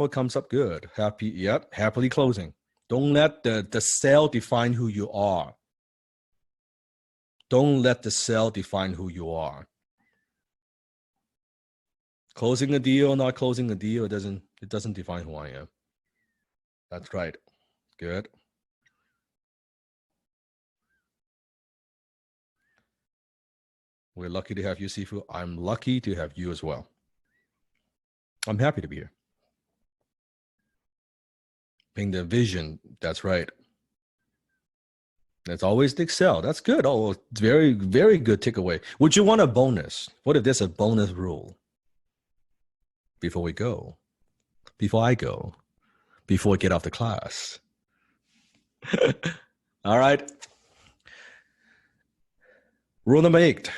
metaphor comes up good. Happily closing. Don't let the sale define who you are. Don't let the sale define who you are. Closing a deal, not closing a deal, it doesn't define who I am. That's right. Good. We're lucky to have you, Sifu. I'm lucky to have you as well. I'm happy to be here. Being the vision, that's right. That's always the excel. That's good. Oh, very, very good takeaway. Would you want a bonus? What if there's a bonus rule? Before we go, before I go, before I get off the class. All right. Rule number 8.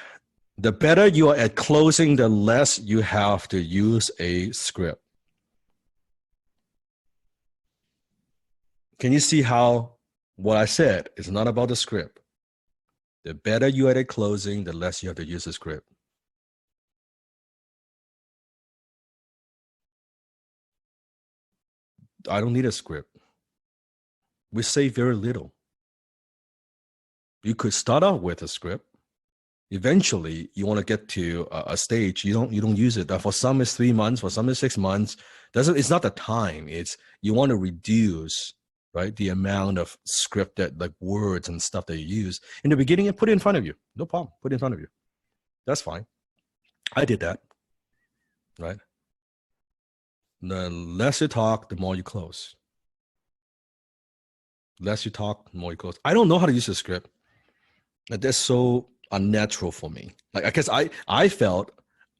The better you are at closing, the less you have to use a script. Can you see how what I said is not about the script? The better you are at closing, the less you have to use a script. I don't need a script. We say very little. You could start out with a script. Eventually, you want to get to a stage. You don't use it. For some, it's 3 months. For some, it's 6 months. It's not the time. It's you want to reduce, right, the amount of script that like words and stuff that you use in the beginning and put it in front of you. No problem. Put it in front of you. That's fine. I did that, right? The less you talk, the more you close. Less you talk, the more you close. I don't know how to use a script. That's so unnatural for me. Like, I guess I felt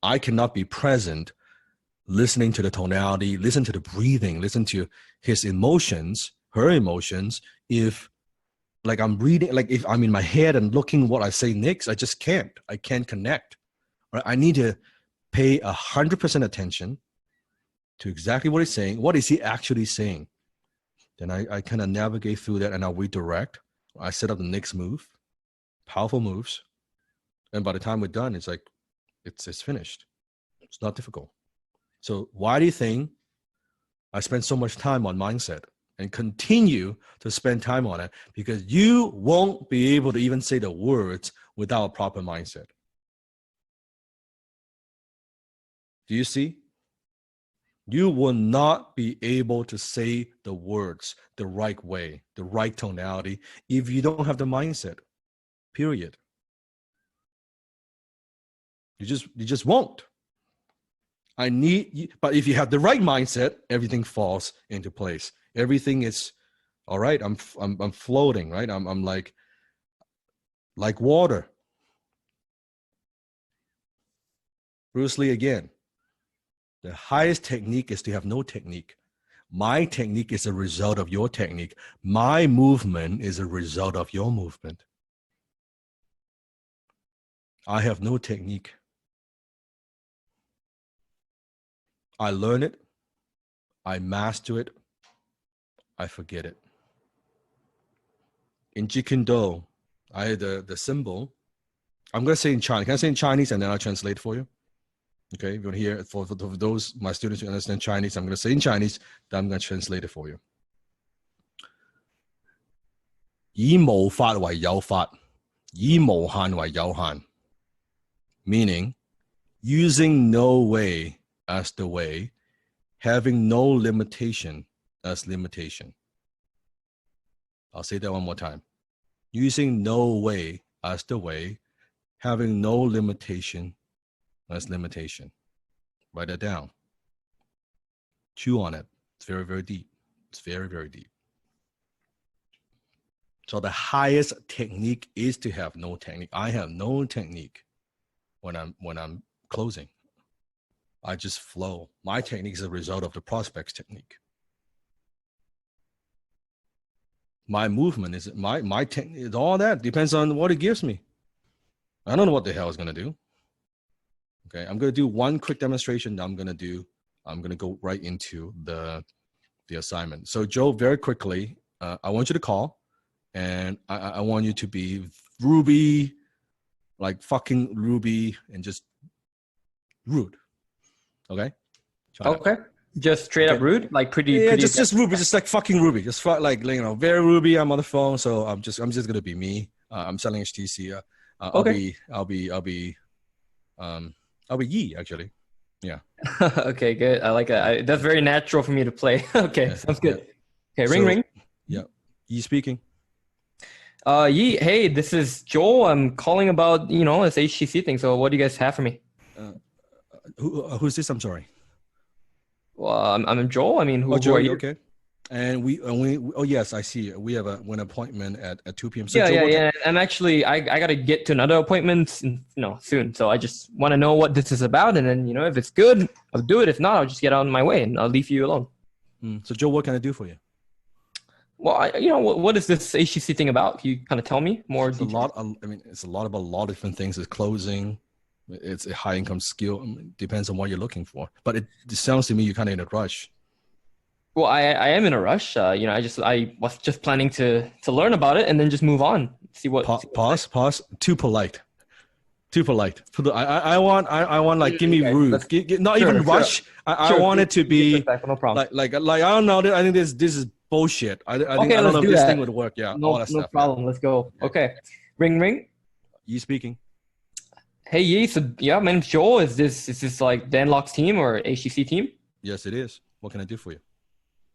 I cannot be present listening to the tonality, listen to the breathing, listen to his emotions, her emotions. If like I'm reading, like if I'm in my head and looking what I say next, I just can't. I can't connect. Right? I need to pay 100% attention to exactly what he's saying. What is he actually saying? Then I kind of navigate through that and I'll redirect. I set up the next move, powerful moves. And by the time we're done, it's like, it's finished. It's not difficult. So why do you think I spend so much time on mindset and continue to spend time on it? Because you won't be able to even say the words without a proper mindset. Do you see? You will not be able to say the words the right way, the right tonality, if you don't have the mindset, period. You just won't. But if you have the right mindset, everything falls into place. Everything is all right. I'm floating, right? I'm like water. Bruce Lee again. The highest technique is to have no technique. My technique is a result of your technique. My movement is a result of your movement. I have no technique. I learn it, I master it, I forget it. In Jeet Kune Do, I had the symbol. I'm going to say in Chinese. Can I say in Chinese and then I'll translate for you? Okay, you're going to hear for those, my students who understand Chinese, I'm going to say in Chinese, then I'm going to translate it for you. 以無法為有法，以無限為有限. Meaning, using no way as the way, having no limitation as limitation. I'll say that one more time. Using no way as the way, having no limitation as limitation. Write that down. Chew on it. It's very, very deep. It's very, very deep. So the highest technique is to have no technique. I have no technique when I'm closing. I just flow. My technique is a result of the prospect's technique. My movement is my technique. All that depends on what it gives me. I don't know what the hell it's gonna do. Okay, I'm gonna do one quick demonstration. I'm gonna go right into the assignment. So Joe, very quickly, I want you to call, and I want you to be Ruby, like fucking Ruby, and just rude. Okay. Okay. Just straight up rude, like pretty. Just Ruby, just like fucking Ruby, just like very Ruby. I'm on the phone, so I'm just gonna be me. I'm selling HTC. Okay. I'll be Yi actually. Yeah. Okay, good. I like that. That's very natural for me to play. Okay, Yeah, sounds good. yeah. Okay, ring. Yeah. Yi speaking. Yi, hey, this is Joel. I'm calling about this HTC thing. So what do you guys have for me? Who's this? I'm sorry. Well, I'm Joel. I mean, who Joel, are you? Okay. And we oh yes, I see. We have an appointment at 2 p.m. So Yeah, Joel, yeah. I'm actually I gotta get to another appointment, soon. So I just want to know what this is about, and then if it's good, I'll do it. If not, I'll just get out of my way and I'll leave you alone. So Joel, what can I do for you? Well, what is this HTC thing about? Can you kind of tell me more? It's a lot. It's a lot about a lot of different things. It's closing. It's a high income skill. Depends on what you're looking for. But it sounds to me you're kind of in a rush. Well, I am in a rush. I was just planning to learn about it and then just move on. See what. Pause. Too polite. I want like give me rude. Not even rush. I want it to be no problem. Like I don't know. I think this is bullshit. I don't know if this thing would work. Yeah. No, all that stuff. Problem. Yeah. Let's go. Okay. Ring. You speaking? Hey, Yi. So yeah, my name's Joel. Is this like Dan Locke's team or HTC team? Yes, it is. What can I do for you?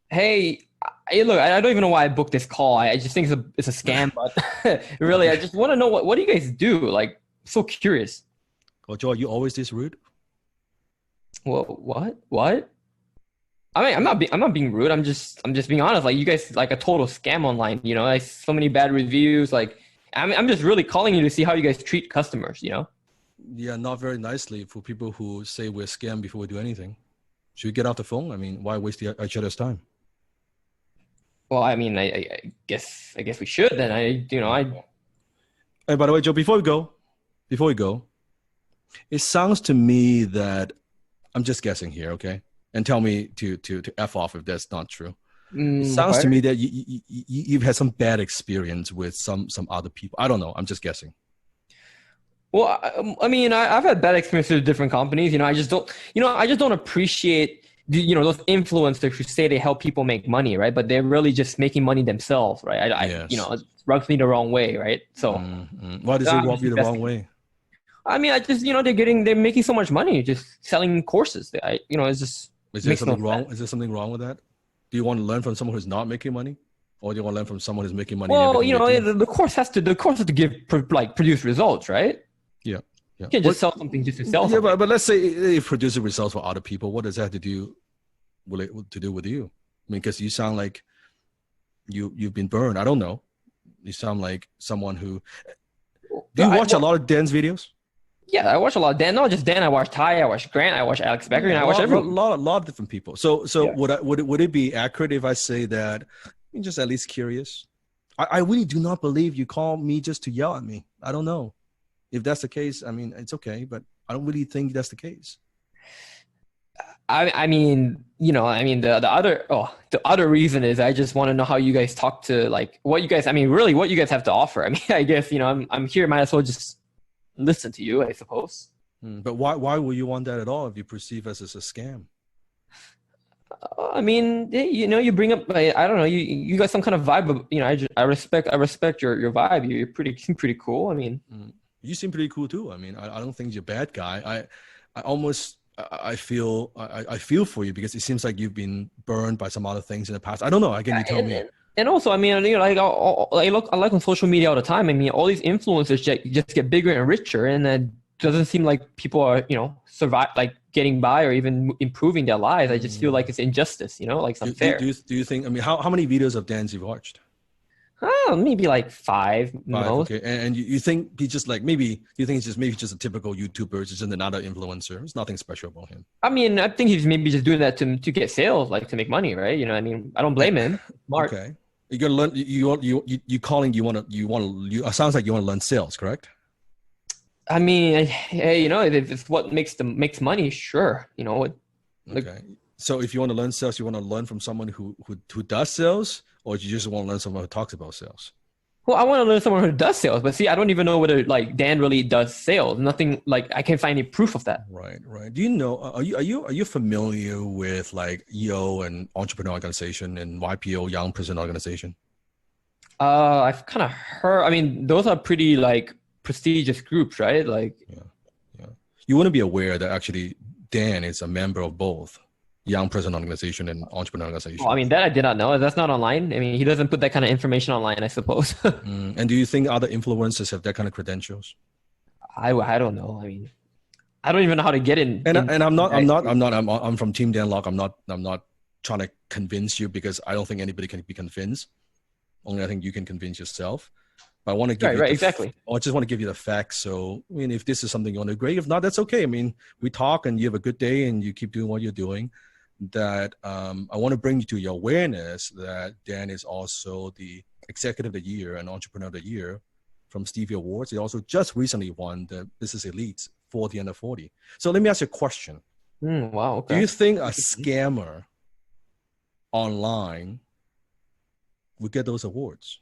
Hey, look, I don't even know why I booked this call. I just think it's a scam, but really, I just want to know what do you guys do? Like, so curious. Well, Joel, you always this rude? Well, what? I mean, I'm not being rude. I'm just being honest. Like, you guys like a total scam online. Like so many bad reviews. Like, I'm just really calling you to see how you guys treat customers. Yeah, not very nicely for people who say we're scam before we do anything. Should we get off the phone? I mean, why waste each other's time? Well, I mean, I guess we should. Then Hey, by the way, Joe, before we go, it sounds to me that I'm just guessing here, okay? And tell me to F off if that's not true. It sounds to me that you've had some bad experience with some other people. I don't know. I'm just guessing. Well, I mean, I've had bad experiences with different companies. I just don't appreciate those influencers who say they help people make money, right? But they're really just making money themselves, right? It rubs me the wrong way, right? So why does it rub you the wrong way? I mean, I just they're making so much money just selling courses. It's just is there something wrong? Is there something wrong with that? Do you want to learn from someone who's not making money, or do you want to learn from someone who's making money? Well, the course has to produce results, right? Yeah. You can't just sell something just to sell something. Yeah, but let's say it produces results for other people. What does that have to do with you? I mean, because you sound like you've been burned. I don't know. You sound like someone who. Do you watch a lot of Dan's videos? Yeah, I watch a lot of Dan. Not just Dan. I watch Ty. I watch Grant. I watch Alex Becker. And I watch everyone. A lot of different people. So yeah. Would it be accurate if I say that you're just at least curious? I really do not believe you call me just to yell at me. I don't know. If that's the case, I mean, it's okay, but I don't really think that's the case. I mean, the other reason is I just want to know how you guys talk to what you guys have to offer. I mean, I guess, I'm here, might as well just listen to you, I suppose. But why would you want that at all if you perceive us as a scam? I mean, you bring up, I don't know, you got some kind of vibe. I respect your vibe. You seem pretty cool. I mean, you seem pretty cool too. I mean, I don't think you're a bad guy. I feel for you because it seems like you've been burned by some other things in the past. I don't know. Again, you tell me. And also, I mean, I like on social media all the time. I mean, all these influencers just get bigger and richer, and it doesn't seem like people are, survive, getting by or even improving their lives. I just feel like it's injustice, like it's unfair. Do you think? I mean, how many videos of Dan's you've watched? Maybe like five. Most. Okay, and you think he's just maybe you think he's just a typical YouTuber, just another influencer? There's nothing special about him. I mean, I think he's maybe just doing that to get sales, to make money, right? I mean, I don't blame him. Smart. Okay, you're gonna learn. You calling. You want to. It sounds like you want to learn sales, correct? I mean, hey, if it's what makes money, sure. Okay. So if you want to learn sales, you want to learn from someone who does sales, or you just want to learn someone who talks about sales? Well, I want to learn someone who does sales, but see, I don't even know whether like Dan really does sales. Nothing like I can't find any proof of that. Right, right. Do you know? Are you familiar with like EO and Entrepreneur Organization and YPO Young Person Organization? I've kind of heard. I mean, those are pretty like prestigious groups, right? Like, Yeah, yeah. You want to be aware that actually Dan is a member of both Young Person Organization and Entrepreneur Organization. I mean, that I did not know. That's not online. I mean, he doesn't put that kind of information online, I suppose. And do you think other influencers have that kind of credentials? I don't know. I mean, I don't even know how to get in. And I'm from Team Dan Lok. I'm not trying to convince you because I don't think anybody can be convinced. Only I think you can convince yourself. But I want to give you exactly. I just want to give you the facts. So I mean, if this is something you want to agree, if not, that's okay. I mean, we talk and you have a good day and you keep doing what you're doing. That I want to bring you to your awareness that Dan is also the Executive of the Year and Entrepreneur of the Year from Stevie Awards. He also just recently won the Business Elites 40 under 40. So let me ask you a question. Wow. Okay. Do you think a scammer online would get those awards?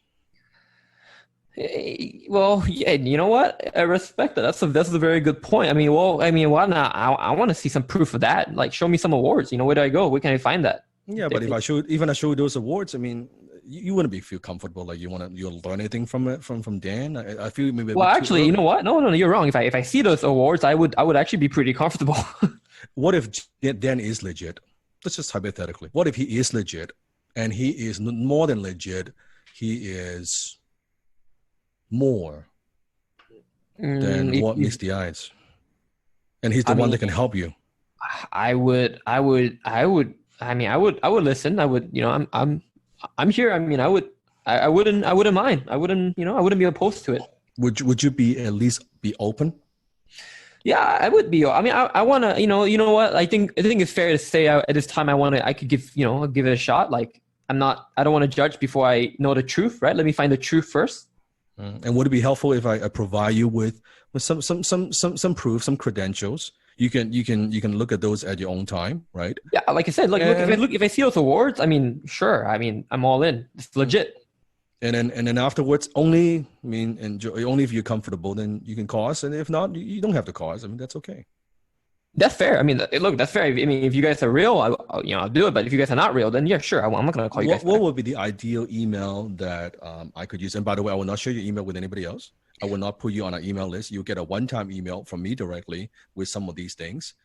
Well, yeah, you know what? I respect that. That's a very good point. I mean, why not? I want to see some proof of that. Like, show me some awards. You know, where do I go? Where can I find that? Yeah, but if I show you those awards, I mean, you wouldn't feel comfortable. Like you'll learn anything from it from Dan. I feel maybe. Well, actually, you know what? No, you're wrong. If I see those awards, I would actually be pretty comfortable. What if Dan is legit? Let's just hypothetically. What if he is legit, and he is more than legit? He is more than what meets the eyes, and he's the one that can help you. I would listen. I would, I'm here. I mean, I wouldn't mind. I wouldn't be opposed to it. Would you be at least be open? Yeah, I would be. I mean, I want to, you know what? I think it's fair to say at this time I could give it a shot. Like I don't want to judge before I know the truth, right? Let me find the truth first. And would it be helpful if I provide you with some proof, some credentials? You can look at those at your own time, right? Yeah, like I said, look if I see those awards, I mean, sure. I mean, I'm all in. It's legit. And then afterwards, only if you're comfortable, then you can call us. And if not, you don't have to call us. I mean, that's okay. That's fair. I mean, look, that's fair. I mean, if you guys are real, I'll do it. But if you guys are not real, then yeah, sure. I'm not going to call you guys. What would be the ideal email that I could use? And by the way, I will not share your email with anybody else. I will not put you on an email list. You'll get a one-time email from me directly with some of these things,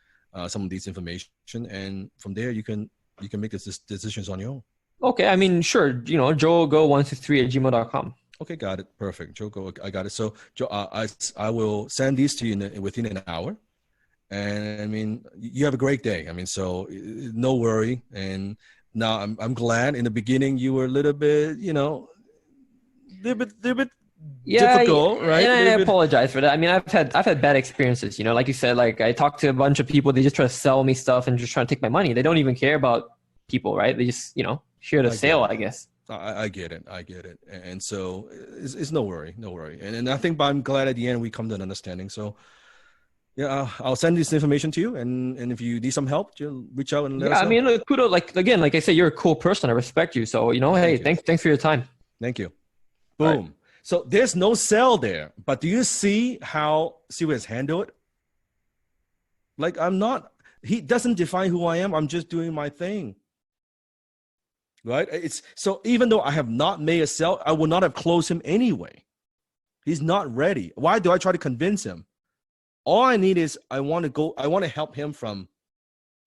some of these information. And from there, you can make these decisions on your own. Okay. I mean, sure. joego123@gmail.com. Okay. Got it. Perfect. Joe Go. I got it. So Joe, I will send these to you within an hour. And I mean, you have a great day. I mean, so no worry. And now I'm glad. In the beginning, you were a little bit, little bit difficult, right? And I apologize for that. I mean, I've had bad experiences. Like you said, like I talked to a bunch of people. They just try to sell me stuff and just try to take my money. They don't even care about people, right? They just, share the sale, I guess. I get it. And so it's no worry. And I think, but I'm glad at the end we come to an understanding. So. Yeah, I'll send this information to you, and if you need some help, you'll reach out and let us know. I mean, kudos. Like I say, you're a cool person. I respect you. So hey, thanks for your time. Thank you. Boom. Right. So there's no sell there, but do you see what his handle it? Like he doesn't define who I am. I'm just doing my thing. Right? It's so even though I have not made a sell, I will not have closed him anyway. He's not ready. Why do I try to convince him? All I need is I want to help him from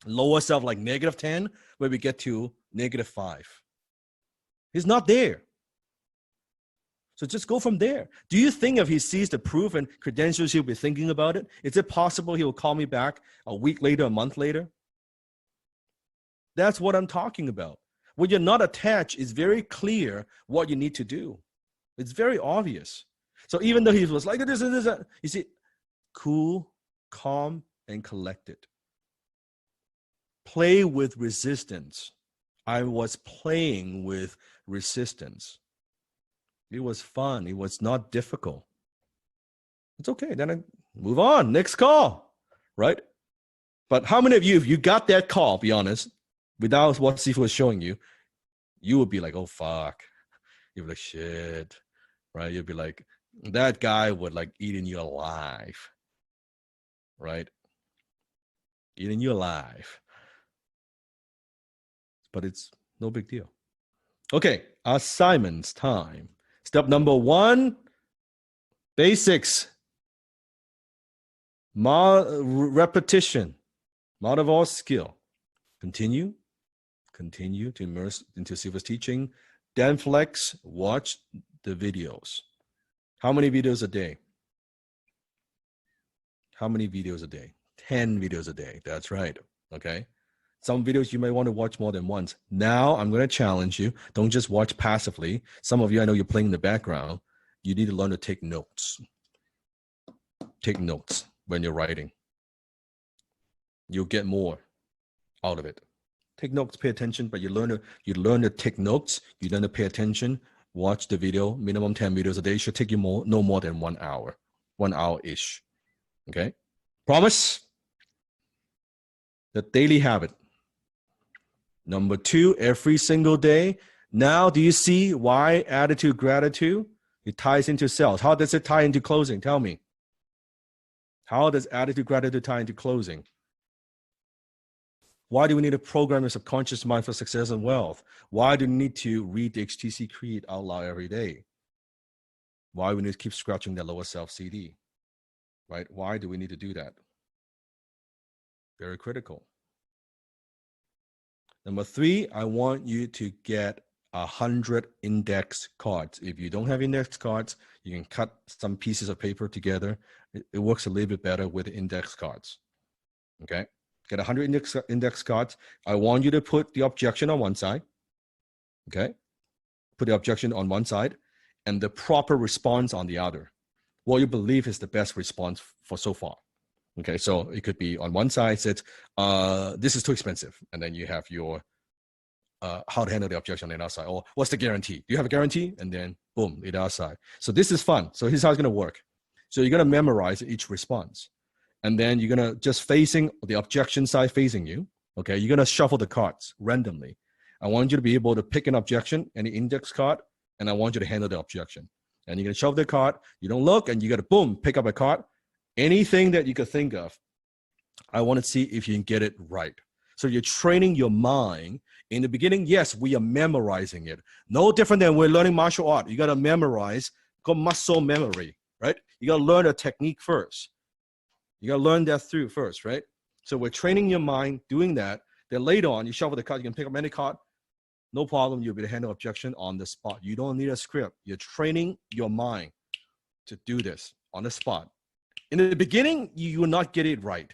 lower self like -10, where we get to -5. He's not there. So just go from there. Do you think if he sees the proof and credentials, he'll be thinking about it? Is it possible he'll call me back a week later, a month later? That's what I'm talking about. When you're not attached, it's very clear what you need to do. It's very obvious. So even though he was like this and this, you see, cool, calm, and collected. Play with resistance. I was playing with resistance. It was fun. It was not difficult. It's okay. Then I move on. Next call, right? But how many of you, if you got that call, be honest, without what Sifu was showing you, you would be like, oh, fuck. You'd be like, shit. right? You'd be like, that guy would like eating you alive, right? Eating you alive. But it's no big deal. Okay, assignments time. Step number 1, basics. Repetition, mother of all skill. Continue to immerse into Silva's teaching. Then flex, watch the videos. How many videos a day? How many videos a day? 10 videos a day. That's right. Okay. Some videos you may want to watch more than once. Now I'm going to challenge you. Don't just watch passively. Some of you, I know you're playing in the background. You need to learn to take notes. Take notes when you're writing. You'll get more out of it. Take notes, pay attention, but you learn to take notes. You learn to pay attention. Watch the video. Minimum 10 videos a day. It should take you no more than 1 hour. 1 hour-ish. Okay? Promise? The daily habit. Number 2, every single day. Now, do you see why attitude, gratitude? It ties into sales. How does it tie into closing? Tell me. How does attitude, gratitude tie into closing? Why do we need to program your subconscious mind for success and wealth? Why do we need to read the HTC Creed out loud every day? Why do we need to keep scratching that lower self CD? Right? Why do we need to do that? Very critical. Number 3, I want you to get 100 index cards. If you don't have index cards, you can cut some pieces of paper together. It works a little bit better with index cards. Okay? Get 100 index cards. I want you to put the objection on one side. Okay? Put the objection on one side and the proper response on the other. What you believe is the best response for so far. Okay, so it could be on one side says, this is too expensive. And then you have your how to handle the objection on the other side. Or what's the guarantee? Do you have a guarantee? And then boom, the other side. So this is fun. So here's how it's going to work. So you're going to memorize each response. And then you're going to just facing the objection side facing you. Okay, you're going to shuffle the cards randomly. I want you to be able to pick an objection, any index card, and I want you to handle the objection. And you're going to shove the card. You don't look, and you got to boom, pick up a card. Anything that you could think of, I want to see if you can get it right. So you're training your mind. In the beginning, yes, we are memorizing it. No different than we're learning martial art. You got to memorize, called muscle memory, right? You got to learn a technique first. You got to learn that through first, right? So we're training your mind doing that. Then later on, you shuffle the card. You can pick up any card. No problem. You'll be able to handle objection on the spot. You don't need a script. You're training your mind to do this on the spot. In the beginning, you will not get it right?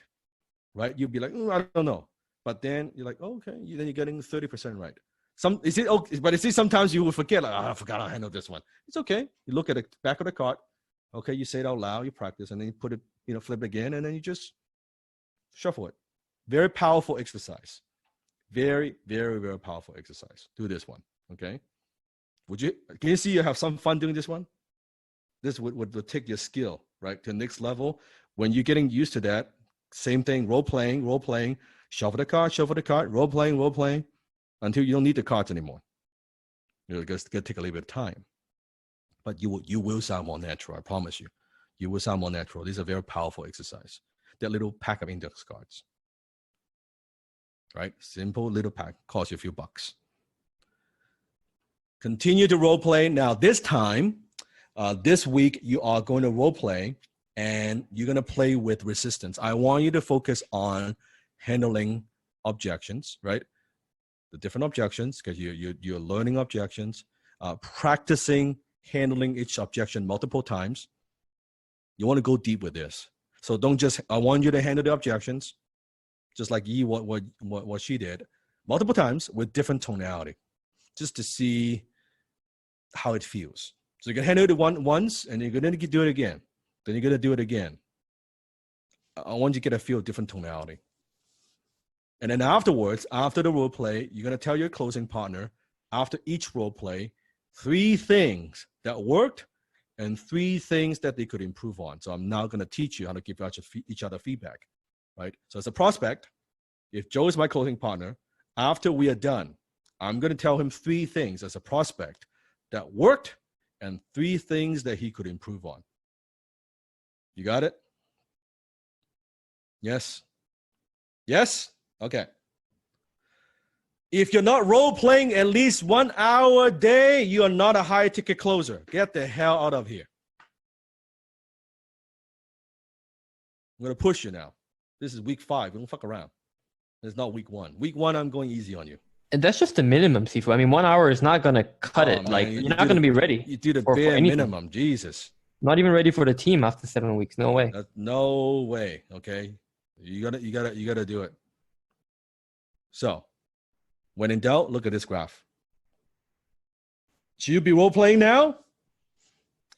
You'll be like, I don't know. But then you're like, oh, okay. Then you're getting 30% right. Sometimes you will forget, like, I forgot how to handle this one. It's okay. You look at the back of the card. Okay, you say it out loud, you practice, and then you put it, flip it again, and then you just shuffle it. Very powerful exercise. Very, very, very powerful exercise. Do this one, okay? Can you see you have some fun doing this one? This would take your skill, right, to the next level. When you're getting used to that, same thing, role playing, shuffle the card, role playing, until you don't need the cards anymore. It's going to take a little bit of time. But you will sound more natural, I promise you. You will sound more natural. This is a very powerful exercise. That little pack of index cards. Right? Simple little pack, costs you a few bucks. Continue to role play. Now, this time, this week, you are going to role play and you're going to play with resistance. I want you to focus on handling objections, right? The different objections, because you're learning objections, practicing handling each objection multiple times. You want to go deep with this. So I want you to handle the objections, just like what she did, multiple times with different tonality, just to see how it feels. So you can handle it once, and you're going to do it again. Then you're going to do it again. I want you to get a feel of different tonality. And then afterwards, after the role play, you're going to tell your closing partner, after each role play, 3 things that worked and 3 things that they could improve on. So I'm now going to teach you how to give each other feedback, right? So as a prospect, if Joe is my closing partner, after we are done, I'm going to tell him 3 things as a prospect that worked and 3 things that he could improve on. You got it? Yes? Yes? Okay. If you're not role-playing at least 1 hour a day, you are not a high-ticket closer. Get the hell out of here. I'm going to push you now. This is week 5. Don't fuck around. It's not week 1. Week 1, I'm going easy on you. And that's just the minimum, Sifu. I mean, 1 hour is not going to cut it. Man, like, you're not going to be ready. You do the bare minimum. Jesus. Not even ready for the team after 7 weeks. No way. No way. Okay. You gotta do it. So, when in doubt, look at this graph. Should you be role playing now?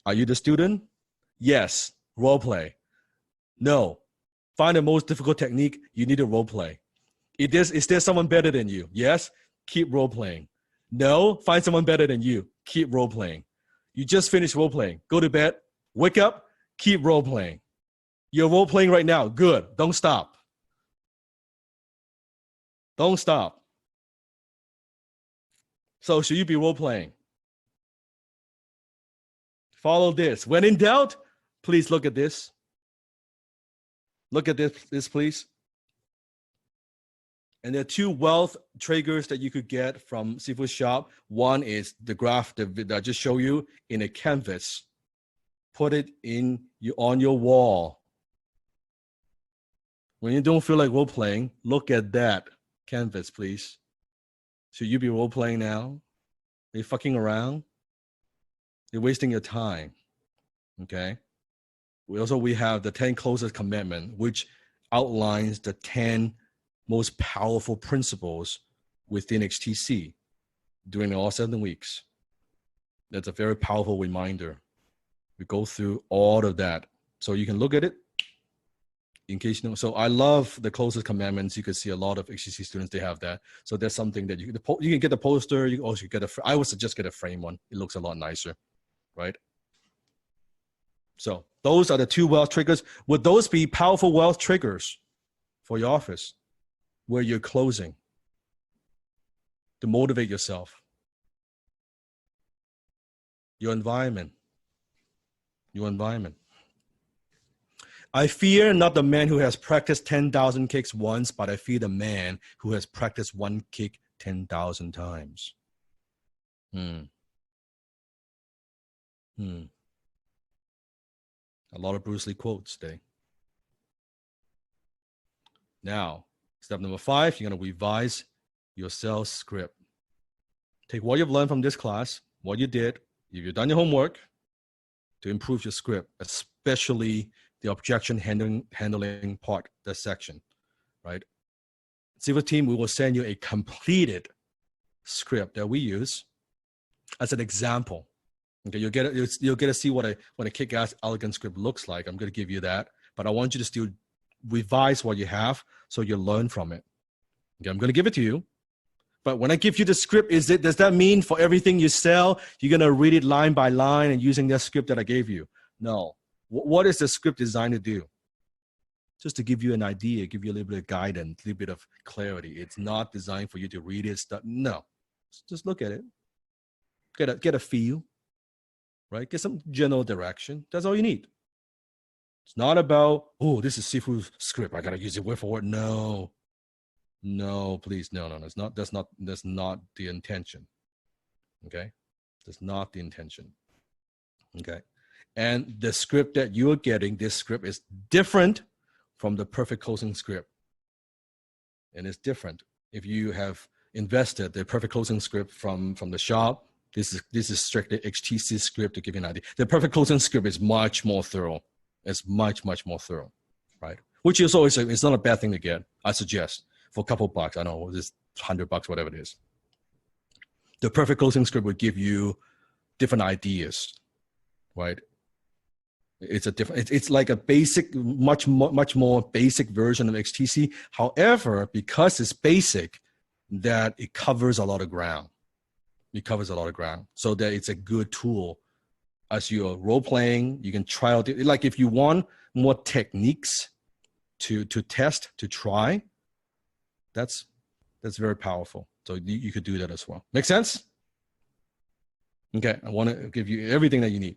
Are you the student? Yes. Role play. No. Find the most difficult technique. You need to role play. Is there someone better than you? Yes. Keep role playing. No. Find someone better than you. Keep role playing. You just finished role playing. Go to bed. Wake up. Keep role playing. You're role playing right now. Good. Don't stop. Don't stop. So should you be role playing? Follow this. When in doubt, please look at this. Look at this, please. And there are 2 wealth triggers that you could get from Sifu's shop. One is the graph that I just showed you in a canvas. Put it on your wall. When you don't feel like role playing, look at that canvas, please. Should you be role playing now? Are you fucking around? You're wasting your time. Okay. We have the 10 closest commandment, which outlines the 10 most powerful principles within HTC during all 7 weeks. That's a very powerful reminder. We go through all of that. So you can look at it in case you know. So I love the closest commandments. You can see a lot of HTC students, they have that. So that's something that you can get the poster. You also get I would suggest get a frame one. It looks a lot nicer, right? So those are the 2 wealth triggers. Would those be powerful wealth triggers for your office where you're closing to motivate yourself? Your environment. I fear not the man who has practiced 10,000 kicks once, but I fear the man who has practiced 1 kick 10,000 times. A lot of Bruce Lee quotes today. Now, step number 5, you're going to revise your sales script. Take what you've learned from this class, what you did, if you've done your homework, to improve your script, especially the objection handling part, that section, right? Sifu team, we will send you a completed script that we use as an example. Okay, you'll get to see what a kick-ass elegant script looks like. I'm going to give you that, but I want you to still revise what you have so you learn from it. Okay, I'm going to give it to you. But when I give you the script, does that mean for everything you sell, you're going to read it line by line and using that script that I gave you? No. What is the script designed to do? Just to give you an idea, give you a little bit of guidance, a little bit of clarity. It's not designed for you to read it. No. Just look at it. Get a feel, right? Get some general direction. That's all you need. It's not about, oh, this is Sifu's script. I got to use it word for word. No, please. No. That's not the intention. Okay. That's not the intention. Okay. And the script that you're getting, this script is different from the perfect closing script. And it's different. If you have invested the perfect closing script from the shop, this is strictly HTC script to give you an idea. The perfect closing script is much more thorough. It's much more thorough, right? Which is always, it's not a bad thing to get. I suggest for a couple bucks. I don't know, just $100, whatever it is. The perfect closing script would give you different ideas, right? It's like a basic, much more basic version of XTC. However, because it's basic, that it covers a lot of ground. So that it's a good tool. As you're role playing, you can try out, like if you want more techniques to test, to try, that's very powerful. So you could do that as well. Make sense? Okay, I want to give you everything that you need.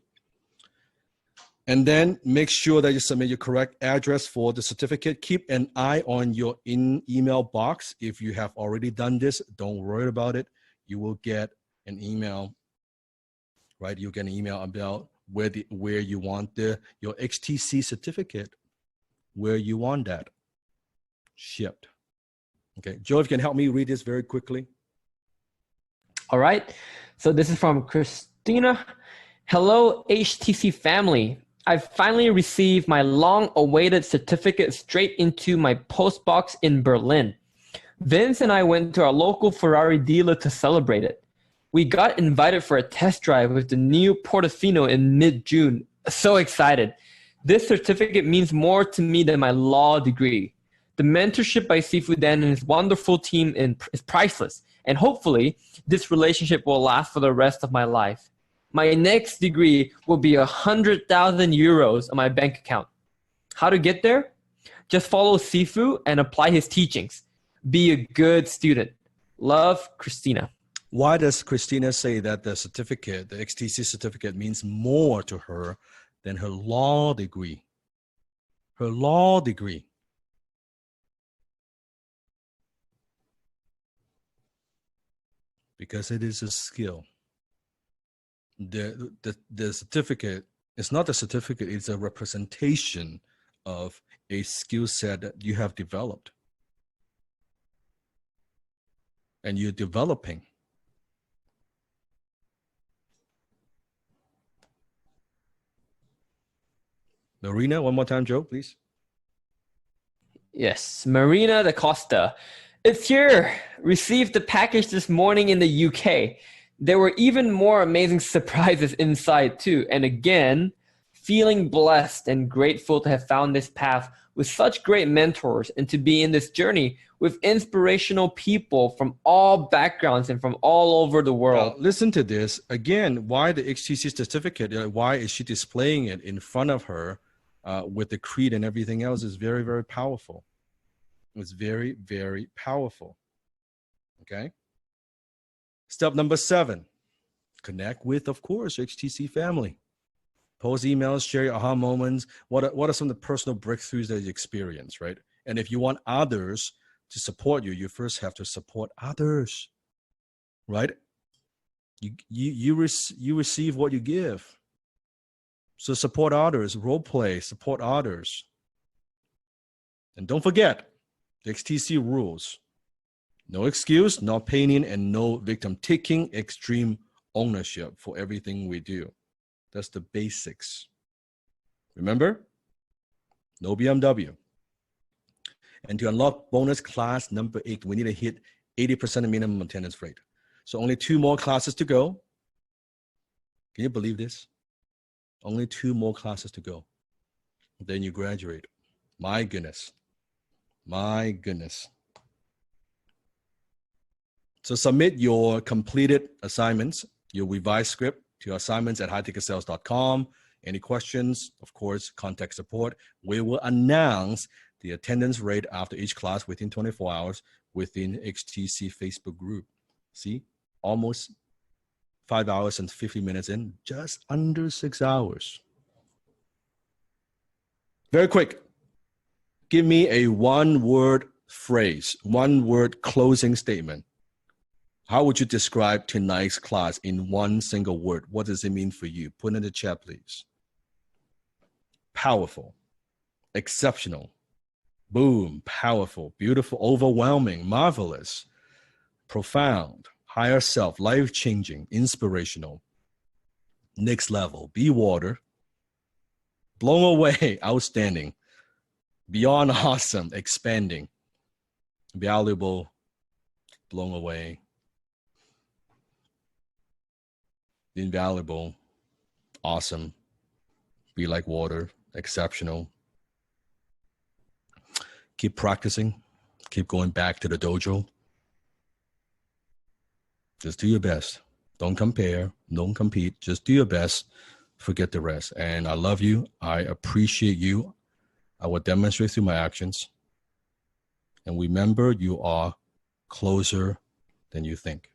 And then make sure that you submit your correct address for the certificate. Keep an eye on your email box. If you have already done this, don't worry about it. You will get an email, right? You'll get an email about where you want your HTC certificate, where you want that shipped. Okay, Joe, if you can help me read this very quickly. All right. So this is from Christina. Hello, HTC family. I've finally received my long-awaited certificate straight into my post box in Berlin. Vince and I went to our local Ferrari dealer to celebrate it. We got invited for a test drive with the new Portofino in mid-June. So excited. This certificate means more to me than my law degree. The mentorship by Sifu Dan and his wonderful team is priceless. And hopefully, this relationship will last for the rest of my life. My next degree will be 100,000 euros on my bank account. How to get there? Just follow Sifu and apply his teachings. Be a good student. Love, Christina. Why does Christina say that the certificate, the XTC certificate, means more to her than her law degree? Her law degree. Because it is a skill. The certificate is not a certificate, it's a representation of a skill set that you have developed. And you're developing. Marina, one more time, Joe, please. Yes, Marina da Costa. It's here. Received the package this morning in the UK. There were even more amazing surprises inside too. And again, feeling blessed and grateful to have found this path with such great mentors and to be in this journey with inspirational people from all backgrounds and from all over the world. Now, listen to this. Again, why the HTC certificate? Why is she displaying it in front of her with the creed and everything else is very, very powerful. It's very, very powerful. Okay. Step number 7, connect with, of course, HTC family. Post emails, share your aha moments. What are some of the personal breakthroughs that you experience, right? And if you want others to support you, you first have to support others, right? You receive what you give. So support others, role play, support others. And don't forget the XTC rules. No excuse, no painting, and no victim taking, extreme ownership for everything we do. That's the basics. Remember? No BMW. And to unlock bonus class number 8, we need to hit 80% of minimum attendance rate. So only 2 more classes to go. Can you believe this? Only 2 more classes to go. Then you graduate. My goodness. My goodness. So submit your completed assignments, your revised script to assignments@highticketsales.com. Any questions, of course, contact support. We will announce the attendance rate after each class within 24 hours within HTC Facebook group. See, almost 5 hours and 50 minutes in, just under 6 hours. Very quick. Give me a 1-word phrase, 1-word closing statement. How would you describe tonight's class in 1 single word? What does it mean for you? Put in the chat, please. Powerful, exceptional, boom, powerful, beautiful, overwhelming, marvelous, profound, higher self, life-changing, inspirational, next level, be water, blown away, outstanding, beyond awesome, expanding, valuable, blown away, invaluable, awesome, be like water, exceptional. Keep practicing. Keep going back to the dojo. Just do your best. Don't compare. Don't compete. Just do your best. Forget the rest. And I love you. I appreciate you. I will demonstrate through my actions. And remember, you are closer than you think.